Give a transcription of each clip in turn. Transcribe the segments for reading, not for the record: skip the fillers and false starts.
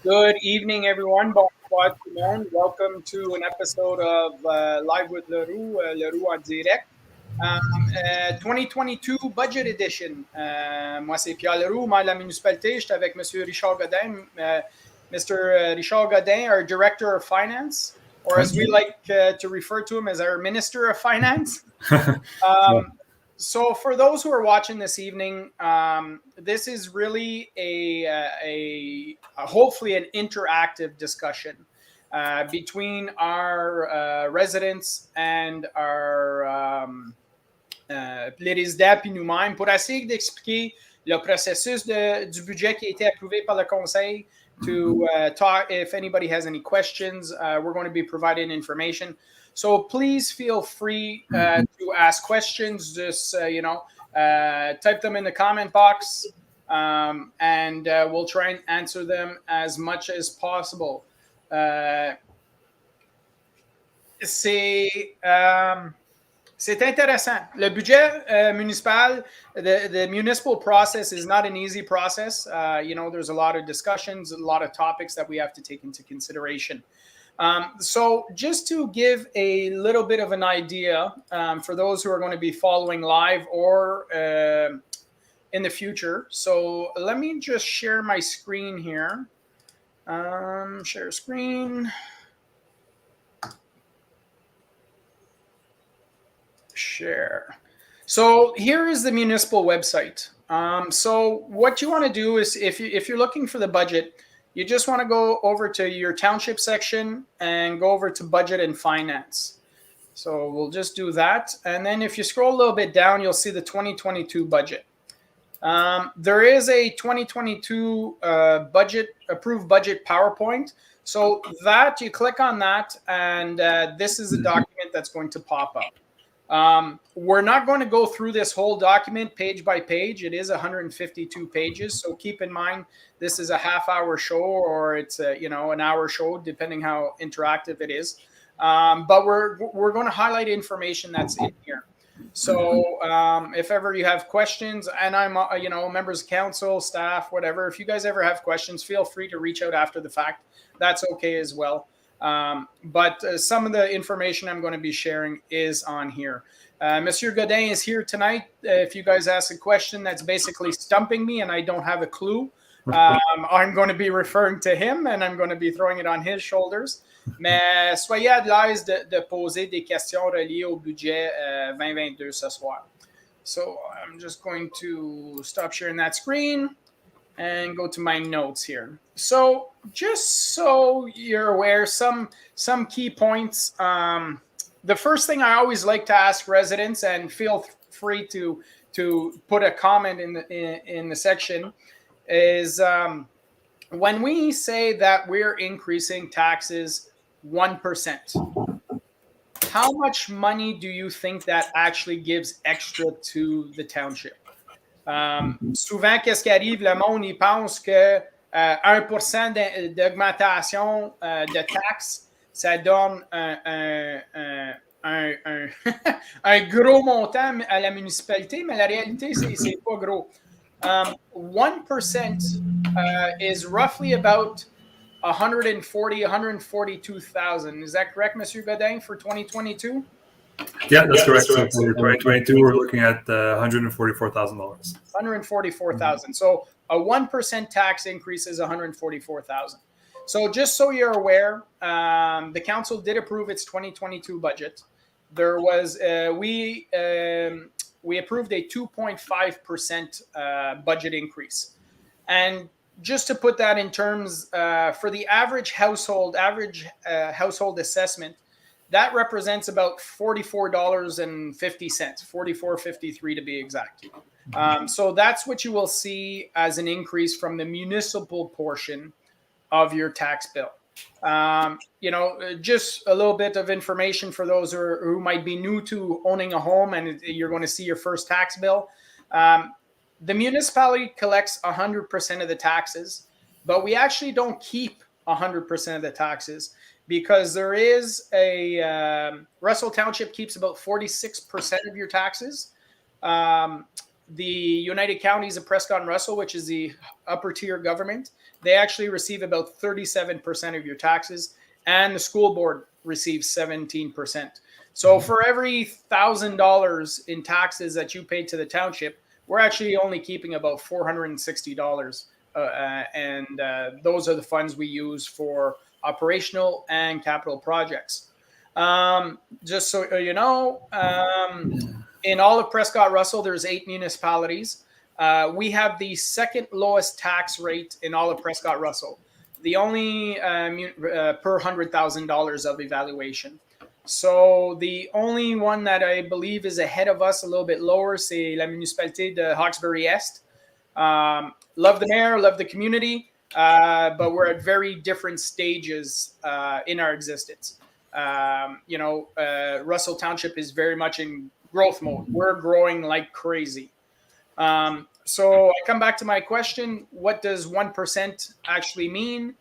Good evening, everyone. Bonsoir tout le monde. Welcome to an episode of Live with Leroux, Leroux en direct. 2022 Budget Edition. Moi, c'est Pierre Leroux, maire de la municipalité. J'étais avec M. Richard Godin. Mr. Richard Godin, our Director of Finance, or as we like to refer to him as our Minister of Finance. So for those who are watching this evening, this is really a hopefully an interactive discussion between our residents and our les résidents puis nous-mêmes pour essayer d'expliquer le processus du budget qui a été approuvé par le conseil. To talk, if anybody has any questions, we're going to be providing information. So please feel free to ask questions. Just type them in the comment box, and we'll try and answer them as much as possible. C'est intéressant. Le budget municipal, the municipal process is not an easy process. There's a lot of discussions, a lot of topics that we have to take into consideration. So just to give a little bit of an idea for those who are going to be following live or in the future. So let me just share my screen here. Share screen. Share. So here is the municipal website. So what you want to do is if you're looking for the budget, you just want to go over to your township section and go over to budget and finance. So we'll just do that. And then if you scroll a little bit down, you'll see the 2022 budget. There is a 2022 approved budget PowerPoint. So that you click on that, and this is a document that's going to pop up. We're not going to go through this whole document page by page. It is 152 pages. So keep in mind, this is a half-hour show, or it's an hour show, depending how interactive it is. But we're going to highlight information that's in here. So if ever you have questions, and I'm members of council, staff, whatever, if you guys ever have questions, feel free to reach out after the fact. That's okay as well. But some of the information I'm going to be sharing is on here. Monsieur Godin is here tonight. If you guys ask a question that's basically stumping me and I don't have a clue, I'm going to be referring to him and I'm going to be throwing it on his shoulders. Mais soyez à l'aise de poser des questions reliées au budget 2022 ce soir. So I'm just going to stop sharing that screen and go to my notes here. So just so you're aware, some key points. The first thing I always like to ask residents, and feel free to put a comment in the section, is when we say that we're increasing taxes 1%, how much money do you think that actually gives extra to the township? Souvent, qu'est-ce qui arrive? Le monde, il pense que 1% d'augmentation de taxes, ça donne un gros montant à la municipalité, mais la réalité, c'est pas gros. 1% is roughly about 142,000. Is that correct, Monsieur Godin, for 2022? Yeah, that's correct. So for 2022, we're looking at $144,000. 144,000. So a 1% tax increase is 144,000. So just so you're aware, the council did approve its 2022 budget. There was we approved a 2.5% budget increase, and just to put that in terms, for the average household assessment, that represents about $44.50, $44.53 to be exact. So that's what you will see as an increase from the municipal portion of your tax bill. Just a little bit of information for those who might be new to owning a home and you're going to see your first tax bill. The municipality collects 100% of the taxes, but we actually don't keep 100% of the taxes, because there is Russell Township keeps about 46% of your taxes. the United Counties of Prescott and Russell, which is the upper tier government, they actually receive about 37% of your taxes, and the school board receives 17%. So for every $1,000 in taxes that you pay to the township, we're actually only keeping about $460. And those are the funds we use for operational and capital projects. Just so you know, in all of Prescott Russell, there's 8 municipalities. We have the second lowest tax rate in all of Prescott Russell, the only per $100,000 of evaluation. So the only one that I believe is ahead of us a little bit lower, c'est la municipalité de Hawkesbury Est. Love the mayor, love the community, but we're at very different stages in our existence. Russell Township is very much in growth mode. We're growing like crazy. So I come back to my question, what does 1% actually mean?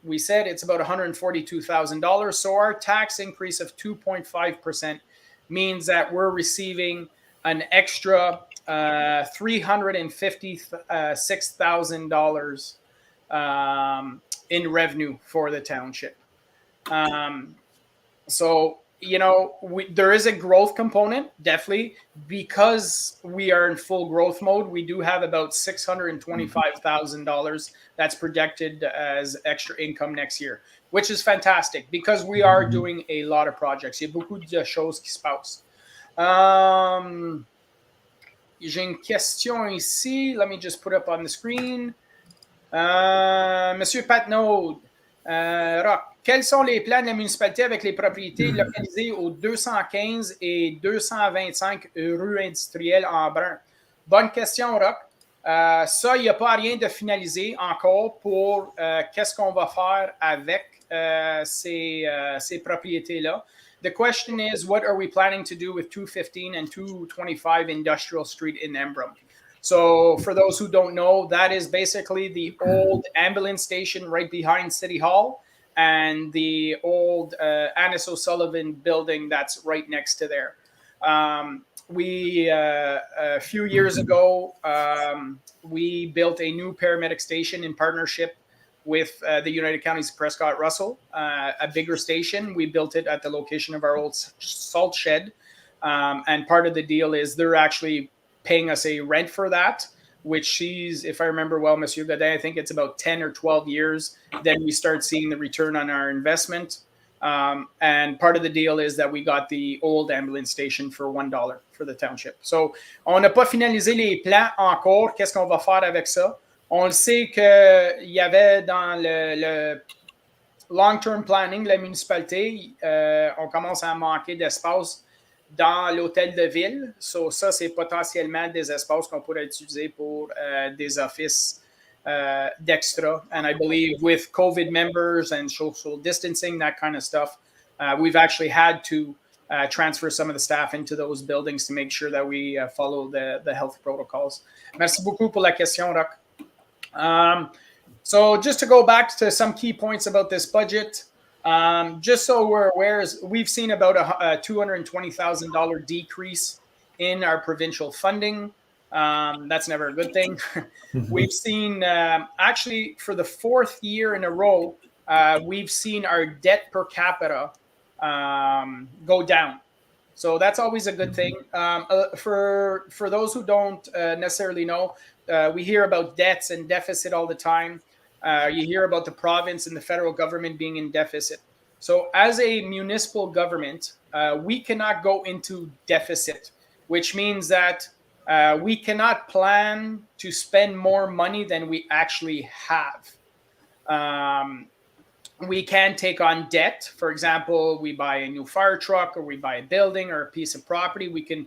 We said it's about $142,000. So our tax increase of 2.5% means that we're receiving an extra $356,000 in revenue for the township. So, there is a growth component, definitely, because we are in full growth mode. We do have about $625,000 that's projected as extra income next year, which is fantastic because we are doing a lot of projects. Il y a beaucoup de choses qui se passent. J'ai une question ici. Let me just put up on the screen. Monsieur Patnaud, Rock, quels sont les plans de la municipalité avec les propriétés localisées aux 215 et 225 rue industrielle en Brun? Bonne question, Rock. Ça, il n'y a pas rien de finalisé encore pour qu'est-ce qu'on va faire avec ces propriétés-là. The question is, what are we planning to do with 215 and 225 Industrial Street in Embrun? So for those who don't know, that is basically the old ambulance station right behind City Hall and the old Annis O'Sullivan building that's right next to there. We a few years ago, we built a new paramedic station in partnership with the United Counties of Prescott Russell, a bigger station. We built it at the location of our old salt shed. And part of the deal is they're actually paying us a rent for that, which is, if I remember well, Monsieur Godin, I think it's about 10 or 12 years. Then we start seeing the return on our investment. And part of the deal is that we got the old ambulance station for $1 for the township. So, on n'a pas finalisé les plans encore. Qu'est-ce qu'on va faire avec ça? On le sait qu'il y avait dans le long-term planning de la municipalité, on commence à manquer d'espace dans l'hôtel de ville. So, ça, c'est potentiellement des espaces qu'on pourrait utiliser pour des offices d'extra. And I believe with COVID members and social distancing, that kind of stuff, we've actually had to transfer some of the staff into those buildings to make sure that we follow the health protocols. Merci beaucoup pour la question, Roch. So just to go back to some key points about this budget, just so we're aware, we've seen about a $220,000 decrease in our provincial funding. That's never a good thing. We've seen, actually, for the 4th year in a row, we've seen our debt per capita go down. So that's always a good thing. For those who don't necessarily know, we hear about debts and deficit all the time. You hear about the province and the federal government being in deficit. So as a municipal government, we cannot go into deficit, which means that we cannot plan to spend more money than we actually have. We can take on debt. For example, we buy a new fire truck or we buy a building or a piece of property. We can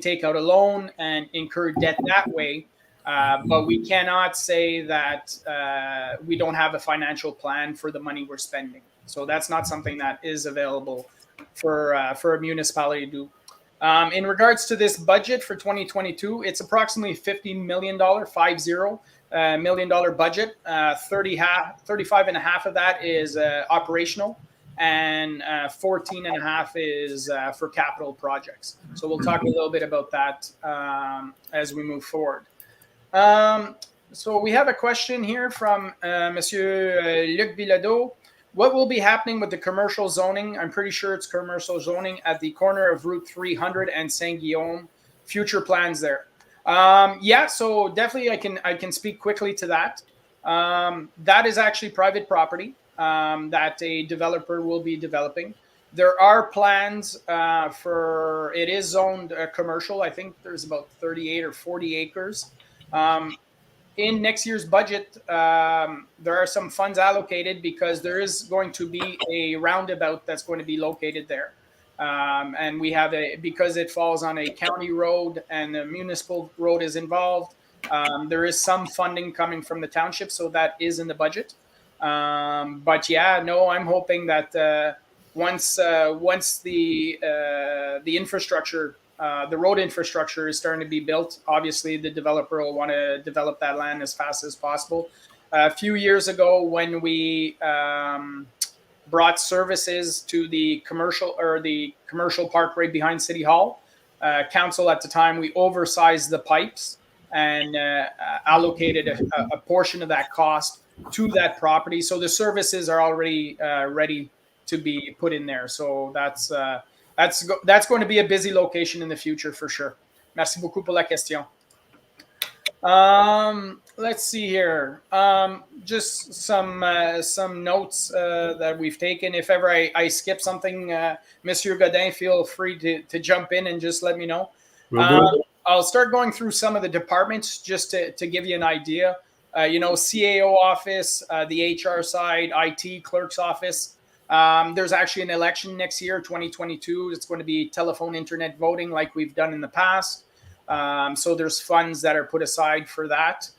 take out a loan and incur debt that way. But we cannot say that we don't have a financial plan for the money we're spending. So that's not something that is available for a municipality to do. In regards to this budget for 2022, it's approximately $50 million, $50 million budget. 35 and a half of that is operational. and 14.5 is for capital projects. So we'll talk a little bit about that as we move forward. So we have a question here from Monsieur Luc Bilodeau. What will be happening with the commercial zoning? I'm pretty sure it's commercial zoning at the corner of Route 300 and Saint-Guillaume. Future plans there. Yeah, so definitely I can speak quickly to that. That is actually private property that a developer will be developing. There are plans for, it is zoned commercial. I think there's about 38 or 40 acres. In next year's budget, there are some funds allocated because there is going to be a roundabout that's going to be located there. And we have because it falls on a county road and a municipal road is involved, there is some funding coming from the township, so that is in the budget. But yeah, no, I'm hoping that once the infrastructure, the road infrastructure is starting to be built, obviously the developer will want to develop that land as fast as possible. A few years ago, when we brought services to the commercial park right behind City Hall, council at the time, we oversized the pipes and allocated a portion of that cost to that property. So the services are already ready to be put in there. So that's going to be a busy location in the future for sure. Merci beaucoup pour la question. Let's see here. Just some notes that we've taken. If ever I skip something, Monsieur Godin, feel free to jump in and just let me know. I'll start going through some of the departments just to give you an idea. CAO office, the HR side, IT, clerk's office. There's actually an election next year, 2022. It's going to be telephone, internet voting like we've done in the past. So there's funds that are put aside for that.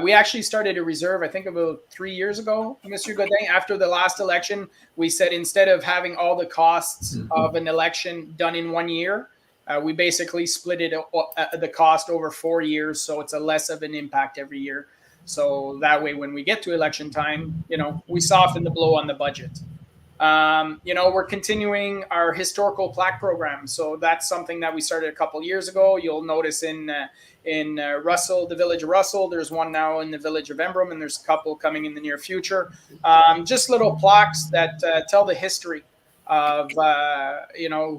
We actually started a reserve, I think about 3 years ago, Mr. Godin. After the last election, we said instead of having all the costs of an election done in 1 year, we basically split it the cost over 4 years, so it's a less of an impact every year. So that way, when we get to election time, we soften the blow on the budget. We're continuing our historical plaque program. So that's something that we started a couple years ago. You'll notice in Russell, the village of Russell, there's one now in the village of Embrun, and there's a couple coming in the near future. Just little plaques that tell the history of,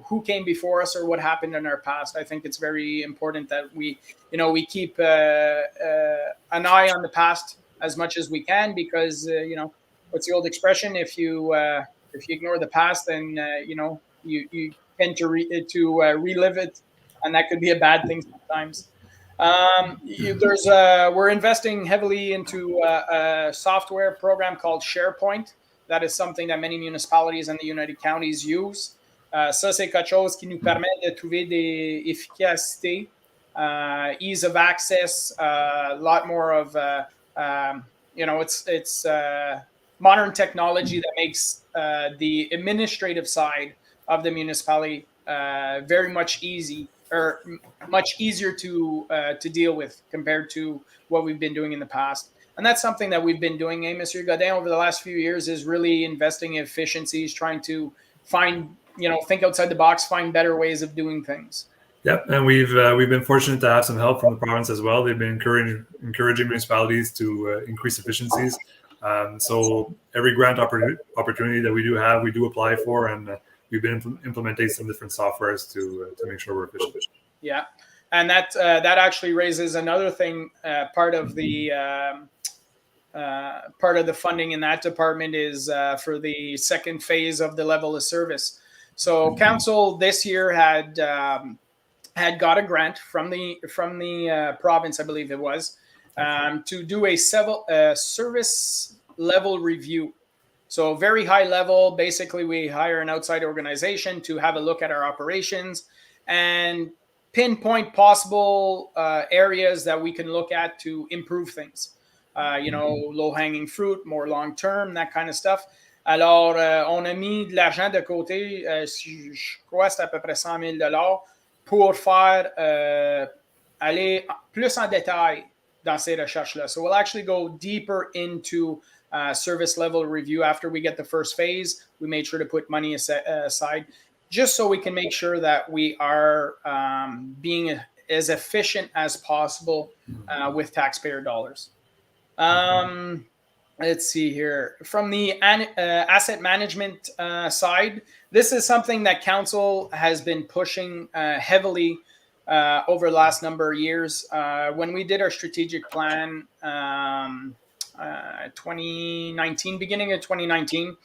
who came before us or what happened in our past. I think it's very important that we keep an eye on the past as much as we can, because, what's the old expression? If you ignore the past, then you tend to relive it, and that could be a bad thing sometimes. We're investing heavily into a software program called SharePoint. That is something that many municipalities and the United Counties use. Ça, c'est quelque chose qui nous permet de trouver des efficacités, ease of access, a lot more of it's modern technology that makes the administrative side of the municipality very much much easier to deal with compared to what we've been doing in the past. And that's something that we've been doing, Mr. Godin, over the last few years, is really investing in efficiencies, trying to find, think outside the box, find better ways of doing things. Yep, and we've been fortunate to have some help from the province as well. They've been encouraging municipalities to increase efficiencies. So every grant opportunity that we do have, we do apply for, and we've been implementing some different softwares to make sure we're efficient. Yeah, and that actually raises another thing. Part of the funding in that department is for the second phase of the level of service. So council this year had got a grant from the province, I believe it was, to do a service level review. So very high level. Basically, we hire an outside organization to have a look at our operations and pinpoint possible areas that we can look at to improve things. Low-hanging fruit, more long-term, that kind of stuff. Alors, on a mis de l'argent de côté, je crois que c'est à peu près $100,000 pour faire aller plus en détail dans ces recherches-là. So we'll actually go deeper into service level review after we get the first phase. We made sure to put money aside just so we can make sure that we are being as efficient as possible with taxpayer dollars. Let's see here. From the asset management side, this is something that council has been pushing heavily over the last number of years. When we did our strategic plan, 2019, beginning of 2019,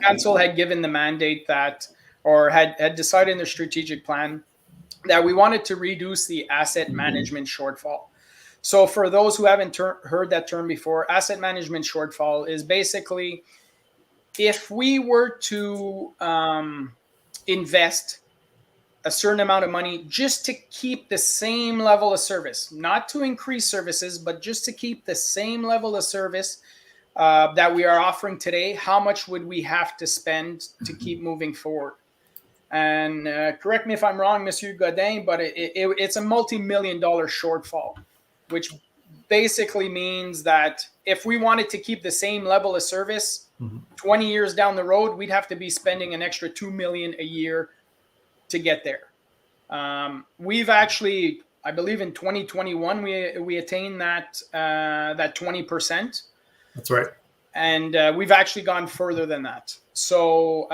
council had given the mandate that, or had decided in the strategic plan that we wanted to reduce the asset management shortfall. So for those who haven't heard that term before, asset management shortfall is basically if we were to invest a certain amount of money just to keep the same level of service, not to increase services, but just to keep the same level of service that we are offering today, how much would we have to spend to keep moving forward? And correct me if I'm wrong, Monsieur Godin, but it's a multi-million-dollar shortfall, which basically means that if we wanted to keep the same level of service 20 years down the road, we'd have to be spending an extra $2 million a year to get there. We've actually, I believe in 2021, we attained that 20%. That's right. And we've actually gone further than that. So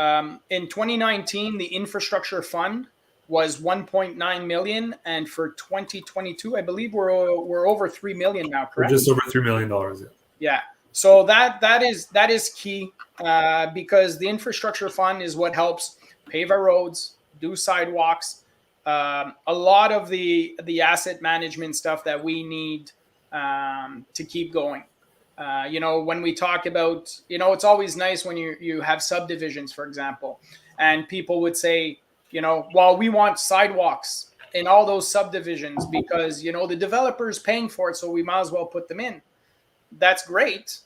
in 2019, the infrastructure fund was 1.9 million, and for 2022, I believe we're over 3 million now. Correct? We're just over $3 million. Yeah. Yeah. So that is key because the infrastructure fund is what helps pave our roads, do sidewalks, a lot of the asset management stuff that we need to keep going. When we talk about, it's always nice when you have subdivisions, for example, and people would say, well, we want sidewalks in all those subdivisions because, the developer's paying for it, so we might as well put them in. That's great.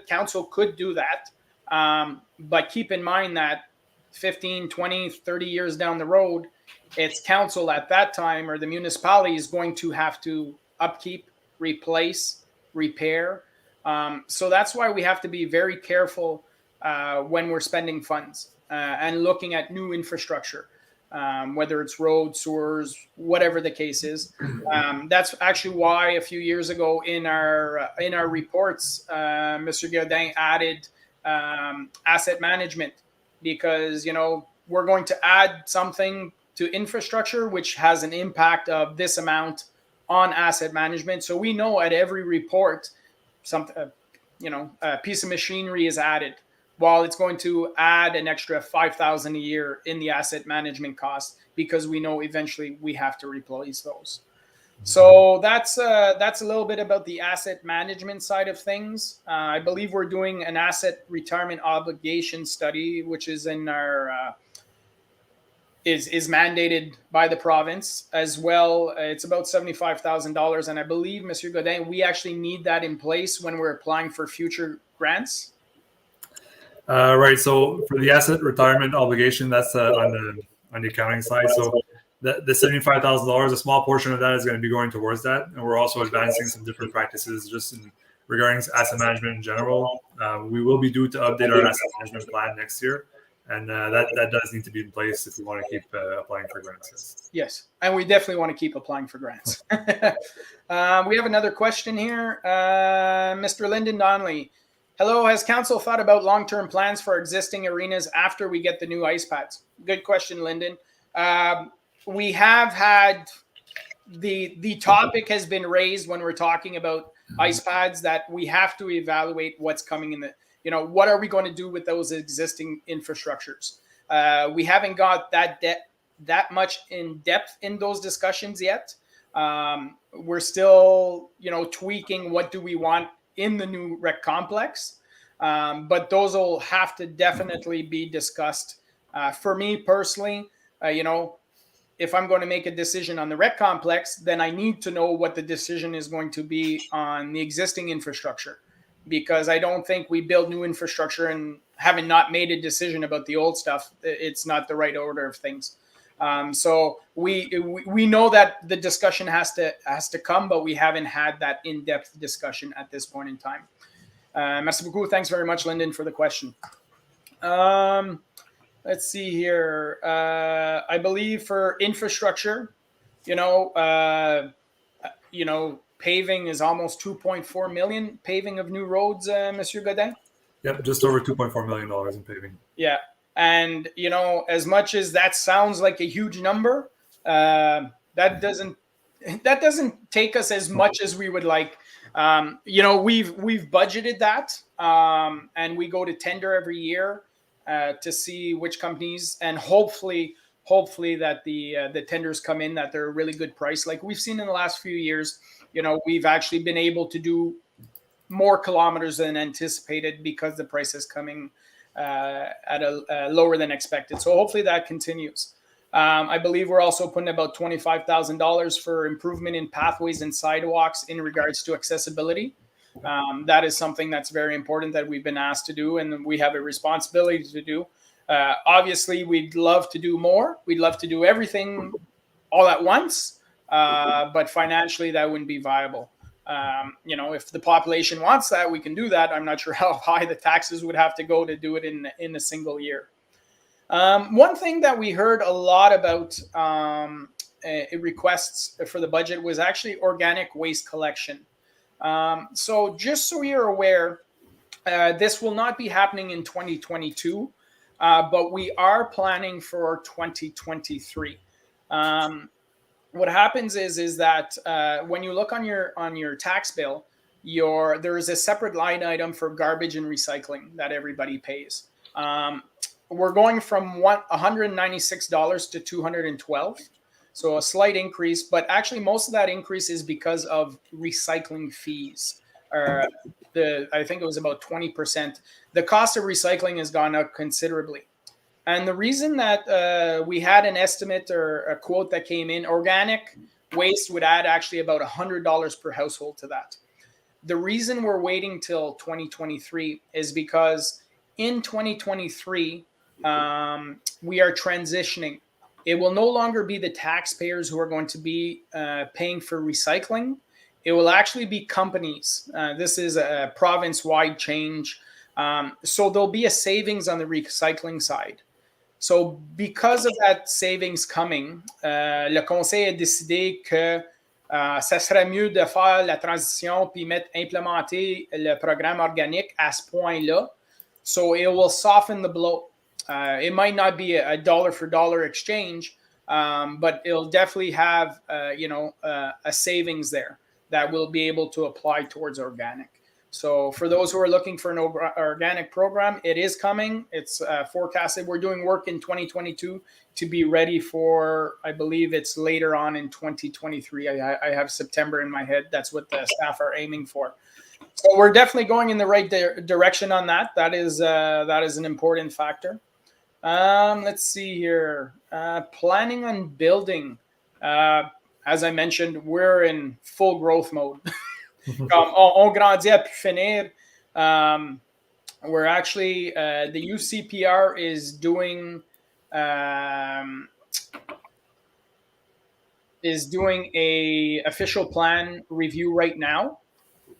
Council could do that. But keep in mind that 15, 20, 30 years down the road, it's council at that time or the municipality is going to have to upkeep, replace, repair. So that's why we have to be very careful when we're spending funds and looking at new infrastructure, whether it's roads, sewers, whatever the case is. That's actually why a few years ago in our reports, Mr. Godin added asset management because, we're going to add something to infrastructure which has an impact of this amount on asset management. So we know at every report, a piece of machinery is added. While it's going to add an extra $5,000 a year in the asset management cost because we know eventually we have to replace those. So that's a little bit about the asset management side of things. I believe we're doing an asset retirement obligation study, which is in our is mandated by the province as well. It's about $75,000, and I believe, Monsieur Godin, we actually need that in place when we're applying for future grants. Right. So for the asset retirement obligation, that's on the accounting side. So the $75,000, a small portion of that is going to be going towards that, and we're also advancing some different practices just regarding asset management in general. We will be due to update our asset management plan next year, and that does need to be in place if we want to keep applying for grants. Yes, and we definitely want to keep applying for grants. We have another question here, Mr. Lyndon Donnelly. Hello, has council thought about long-term plans for existing arenas after we get the new ice pads? Good question, Lyndon. We have had the topic has been raised when we're talking about ice pads that we have to evaluate what's coming in the, what are we going to do with those existing infrastructures? We haven't got that much in depth in those discussions yet. We're still, tweaking what do we want in the new rec complex. But those will have to definitely be discussed. For me personally, if I'm going to make a decision on the rec complex, then I need to know what the decision is going to be on the existing infrastructure, because I don't think we build new infrastructure and having not made a decision about the old stuff, it's not the right order of things. So we know that the discussion has to come, but we haven't had that in-depth discussion at this point in time. Merci beaucoup. Thanks very much, Lyndon, for the question. Let's see here. I believe for infrastructure, paving is almost 2.4 million paving of new roads, Monsieur Godin. Yeah, just over $2.4 million in paving. Yeah, and as much as that sounds like a huge number, that doesn't take us as much as we would like. We've budgeted that, and we go to tender every year to see which companies, and hopefully that the tenders come in that they're a really good price. Like we've seen in the last few years, we've actually been able to do more kilometers than anticipated because the price is coming at a lower than expected. So hopefully that continues. I believe we're also putting about $25,000 for improvement in pathways and sidewalks in regards to accessibility. That is something that's very important that we've been asked to do, and we have a responsibility to do. Obviously, we'd love to do more. We'd love to do everything all at once, but financially that wouldn't be viable. If the population wants that, we can do that. I'm not sure how high the taxes would have to go to do it in a single year. One thing that we heard a lot about requests for the budget was actually organic waste collection. So just so you're aware, this will not be happening in 2022, but we are planning for 2023. What happens is that when you look on your tax bill, there is a separate line item for garbage and recycling that everybody pays. We're going from $196 to $212, so a slight increase. But actually, most of that increase is because of recycling fees. I think it was about 20%. The cost of recycling has gone up considerably. And the reason that we had an estimate or a quote that came in, organic waste would add actually about $100 per household to that. The reason we're waiting till 2023 is because in 2023, we are transitioning. It will no longer be the taxpayers who are going to be paying for recycling. It will actually be companies. This is a province-wide change. So there'll be a savings on the recycling side. So because of that savings coming, le conseil a décidé que ça serait mieux de faire la transition puis implémenter le programme organique à ce point-là. So it will soften the blow. It might not be a dollar for dollar exchange, but it'll definitely have a savings there that will be able to apply towards organic. So for those who are looking for an organic program, it is coming. It's forecasted. We're doing work in 2022 to be ready for, I believe it's later on in 2023. I have September in my head. That's what the staff are aiming for. So we're definitely going in the right direction on that. That is an important factor. Let's see here. Planning on building. As I mentioned, we're in full growth mode. On grandit à pu finir. We're actually, the UCPR is doing a official plan review right now.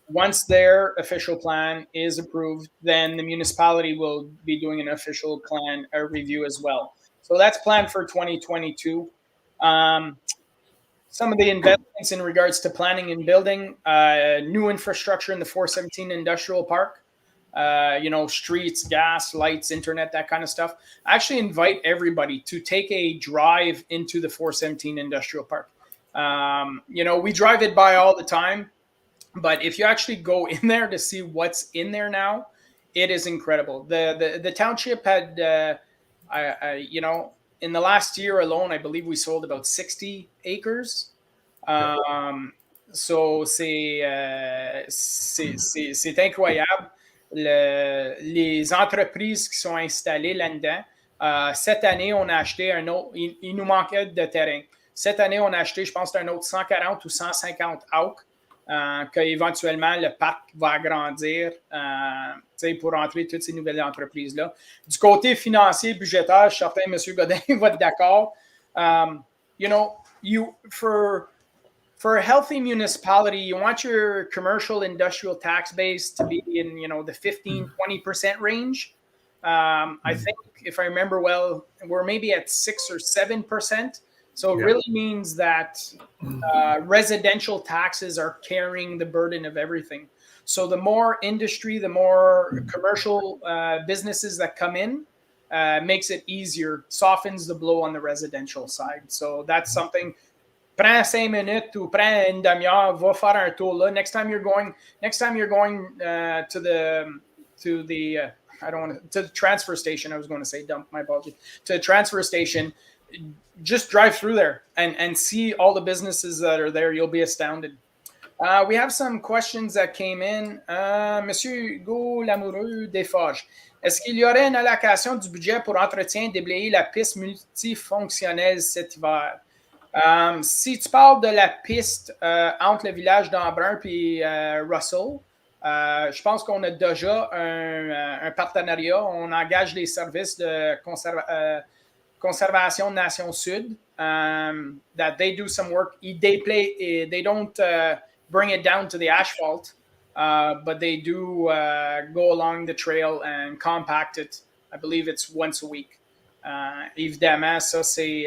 Once their official plan is approved, then the municipality will be doing an official plan review as well. So that's planned for 2022. Some of the investments in regards to planning and building, new infrastructure in the 417 Industrial Park, streets, gas, lights, internet, that kind of stuff. I actually invite everybody to take a drive into the 417 Industrial Park. We drive it by all the time, but if you actually go in there to see what's in there now, it is incredible. The township had, in the last year alone, I believe we sold about 60 acres. So c'est incroyable. Les entreprises qui sont installées là-dedans. Cette année, on a acheté un autre. Il nous manquait de terrain. Cette année, on a acheté, je pense, un autre 140 ou 150 acres. Qu'éventuellement, le parc va agrandir pour entrer toutes ces nouvelles entreprises-là. Du côté financier, budgétaire, je suis certain, M. Godin va être d'accord. for a healthy municipality, you want your commercial industrial tax base to be in, the 15-20% range. I think, if I remember well, we're maybe at 6 or 7%. So it really means that residential taxes are carrying the burden of everything. So the more industry, the more commercial businesses that come in, makes it easier, softens the blow on the residential side. So that's something. Prends 5 minutes ou prends une demi-heure, va faire un tour là. Next time you're going to the transfer station. I was going to say dump, my apologies. To the transfer station, just drive through there and see all the businesses that are there. You'll be astounded. We have some questions that came in. Monsieur Hugo Lamoureux Desforges. Est-ce qu'il y aurait une allocation du budget pour entretien déblayer la piste multifonctionnelle cet hiver? Si tu parles de la piste entre le village d'Embrun et Russell, je pense qu'on a déjà un partenariat. On engage les services de conservation de Nation Sud. That they do some work. They don't bring it down to the asphalt, but they do go along the trail and compact it. I believe it's once a week. Évidemment, ça c'est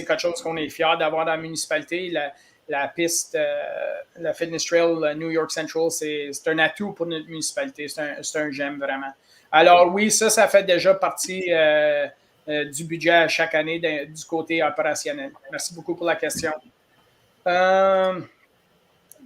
quelque chose qu'on est fiers d'avoir dans la municipalité. La piste, la Fitness Trail New York Central, c'est un atout pour notre municipalité. C'est un j'aime vraiment. Alors oui, ça fait déjà partie du budget chaque année du côté opérationnel. Merci beaucoup pour la question.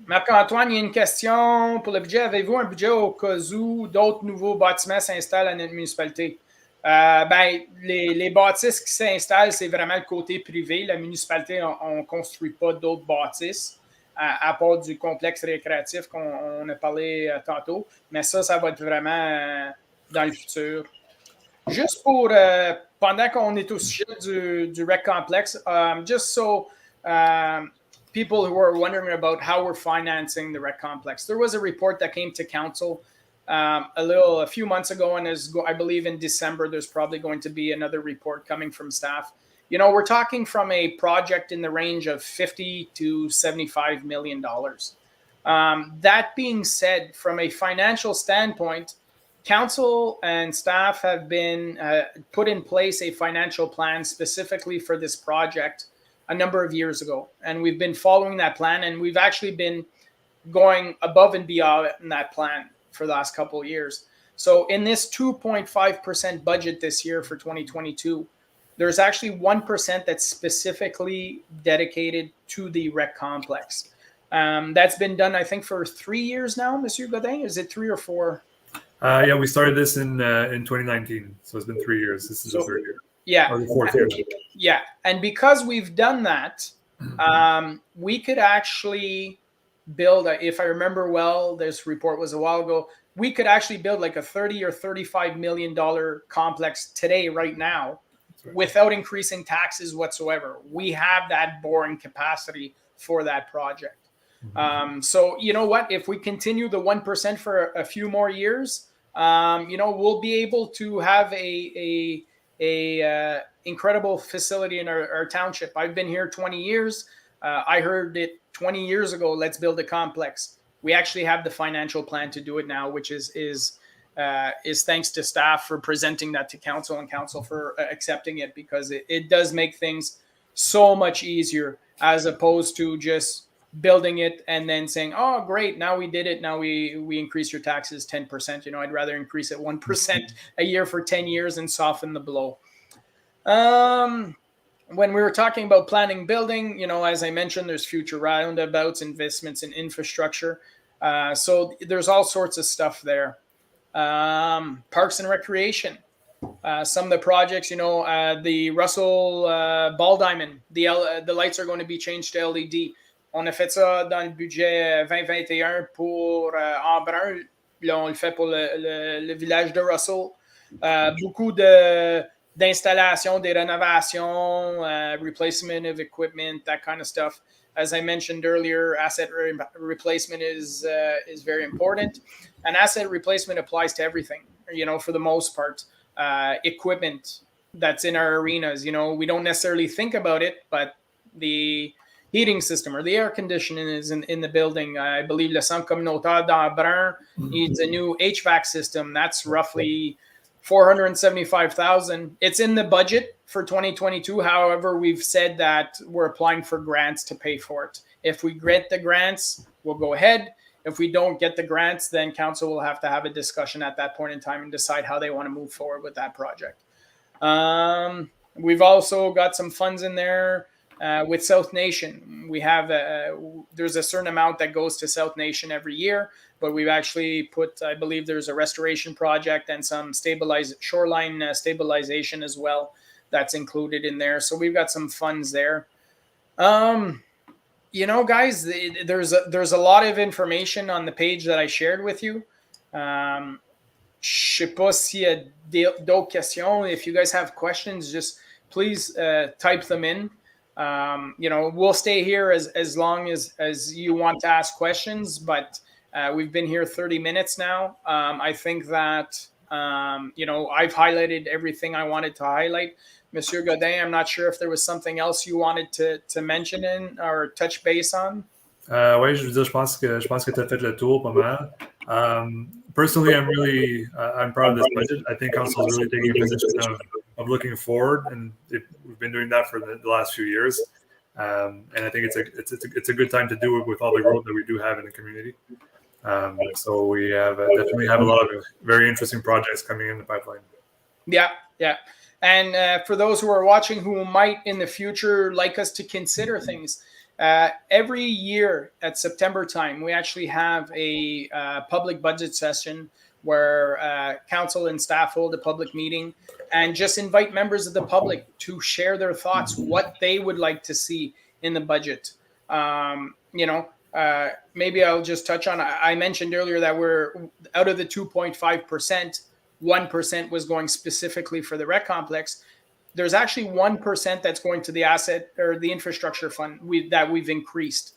Marc-Antoine, il y a une question pour le budget. Avez-vous un budget au cas où d'autres nouveaux bâtiments s'installent à notre municipalité? Les bâtisses qui s'installent, c'est vraiment le côté privé. La municipalité, on ne construit pas d'autres bâtisses, à part du complexe récréatif qu'on a parlé tantôt. Mais ça va être vraiment dans le futur. Juste pour, pendant qu'on est au sujet du rec complex, just so people who are wondering about how we're financing the rec complex, there was a report that came to council a few months ago, and I believe in December, there's probably going to be another report coming from staff. We're talking from a project in the range of $50 to $75 million. That being said, from a financial standpoint, council and staff have been put in place a financial plan specifically for this project a number of years ago. And we've been following that plan, and we've actually been going above and beyond that plan for the last couple of years. So in this 2.5% budget this year for 2022, there's actually 1% that's specifically dedicated to the rec complex. That's been done, I think, for 3 years now, Monsieur Godin. Is it 3 or 4? We started this in 2019, so it's been 3 years. This is the third year. Yeah. Or the fourth year. Yeah. And because we've done that, we could actually build, if I remember well, this report was a while ago, we could actually build like a $30 or $35 million complex today, right now, without increasing taxes whatsoever. We have that borrowing capacity for that project. So you know what? If we continue the 1% for a few more years, we'll be able to have a incredible facility in our township. I've been here 20 years. I heard it 20 years ago. Let's build a complex. We actually have the financial plan to do it now, which is thanks to staff for presenting that to council and council for accepting it, because it does make things so much easier as opposed to just building it and then saying, oh, great, now we did it. Now we increase your taxes 10%. I'd rather increase it 1% a year for 10 years and soften the blow. When we were talking about planning building, as I mentioned, there's future roundabouts, investments in infrastructure. So there's all sorts of stuff there. Parks and recreation. Some of the projects, the Russell Ball Diamond, the lights are going to be changed to LED. On a fait ça dans le budget 2021 pour Embrun. Là, on le fait pour le village de Russell. Beaucoup d'installations, des rénovations, replacement of equipment, that kind of stuff. As I mentioned earlier, asset replacement is very important. And asset replacement applies to everything, for the most part. Equipment that's in our arenas, we don't necessarily think about it, but the heating system or the air conditioning is in the building. I believe le centre communautaire d'Embrun needs a new HVAC system. That's roughly $475,000. It's in the budget for 2022. However, we've said that we're applying for grants to pay for it. If we get the grants, we'll go ahead. If we don't get the grants, then council will have to have a discussion at that point in time and decide how they want to move forward with that project. We've also got some funds in there with South Nation. We have there's a certain amount that goes to South Nation every year, but we've actually put, I believe there's a restoration project and some shoreline stabilization as well that's included in there. So we've got some funds there. You know, guys, there's a lot of information on the page that I shared with you. Je sais pas s'il y a d'autres questions. If you guys have questions, just please type them in. You know, we'll stay here as long as you want to ask questions, but we've been here 30 minutes now. I think that, you know, I've highlighted everything I wanted to highlight. Monsieur Godin, I'm not sure if there was something else you wanted to mention in or touch base on. Oui, je veux dire, je pense que tu as fait le tour pas mal. Personally, I'm proud of this budget. I think council is really taking a position of looking forward, and we've been doing that for the last few years. And I think it's a good time to do it with all the growth that we do have in the community. So we definitely have a lot of very interesting projects coming in the pipeline. Yeah. And for those who are watching who might in the future like us to consider things, every year at September time, we actually have a public budget session where council and staff hold a public meeting and just invite members of the public to share their thoughts, what they would like to see in the budget. You know, maybe I'll just touch on, I mentioned earlier that we're out of the 2.5%, 1% was going specifically for the rec complex. There's actually 1% that's going to the asset or the infrastructure fund that we've increased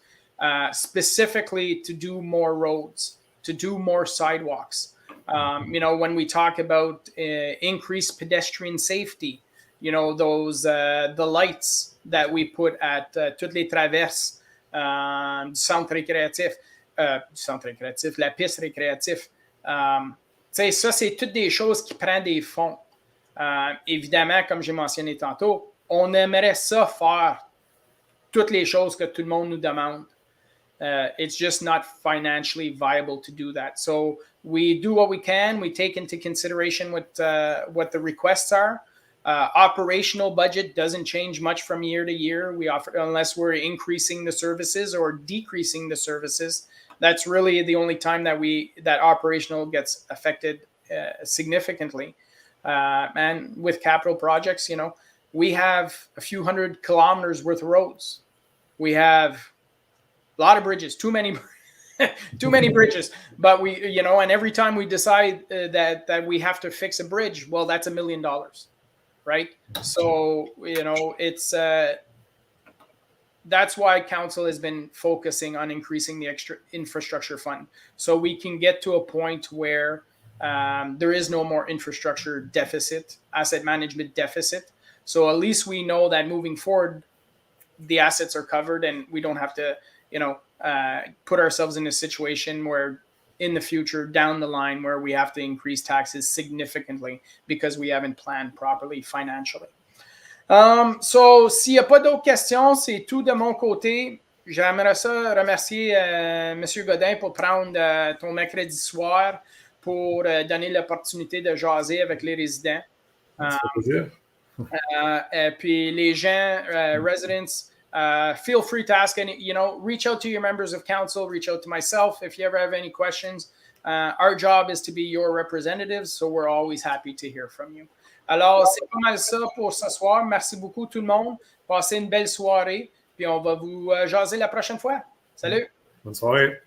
specifically to do more roads, to do more sidewalks. You know, when we talk about increased pedestrian safety, you know, those the lights that we put at toutes les traverses du centre récréatif, la piste récréative. Ça, c'est toutes des choses qui prennent des fonds. Évidemment, comme j'ai mentionné tantôt, on aimerait ça faire toutes les choses que tout le monde nous demande. It's just not financially viable to do that. So we do what we can. We take into consideration what the requests are. Operational budget doesn't change much from year to year. We offer, unless we're increasing the services or decreasing the services. That's really the only time that operational gets affected significantly. And with capital projects, you know, we have a few hundred kilometers worth of roads. We have a lot of bridges, too many bridges. But we, you know, and every time we decide that we have to fix a bridge, well, that's $1 million, right? So, you know, it's that's why council has been focusing on increasing the extra infrastructure fund, so we can get to a point where there is no more infrastructure deficit, asset management deficit. So at least we know that moving forward, the assets are covered and we don't have to, you know, put ourselves in a situation where in the future, down the line, where we have to increase taxes significantly because we haven't planned properly financially. So, s'il n'y a pas d'autres questions, c'est tout de mon côté. J'aimerais ça remercier M. Godin pour prendre ton mercredi soir pour donner l'opportunité de jaser avec les résidents. Puis les gens, residents, feel free to ask any, you know, reach out to your members of council, reach out to myself if you ever have any questions. Our job is to be your representatives, so we're always happy to hear from you. Alors, c'est pas mal ça pour ce soir. Merci beaucoup tout le monde. Passez une belle soirée. Puis on va vous jaser la prochaine fois. Salut! Bonne soirée!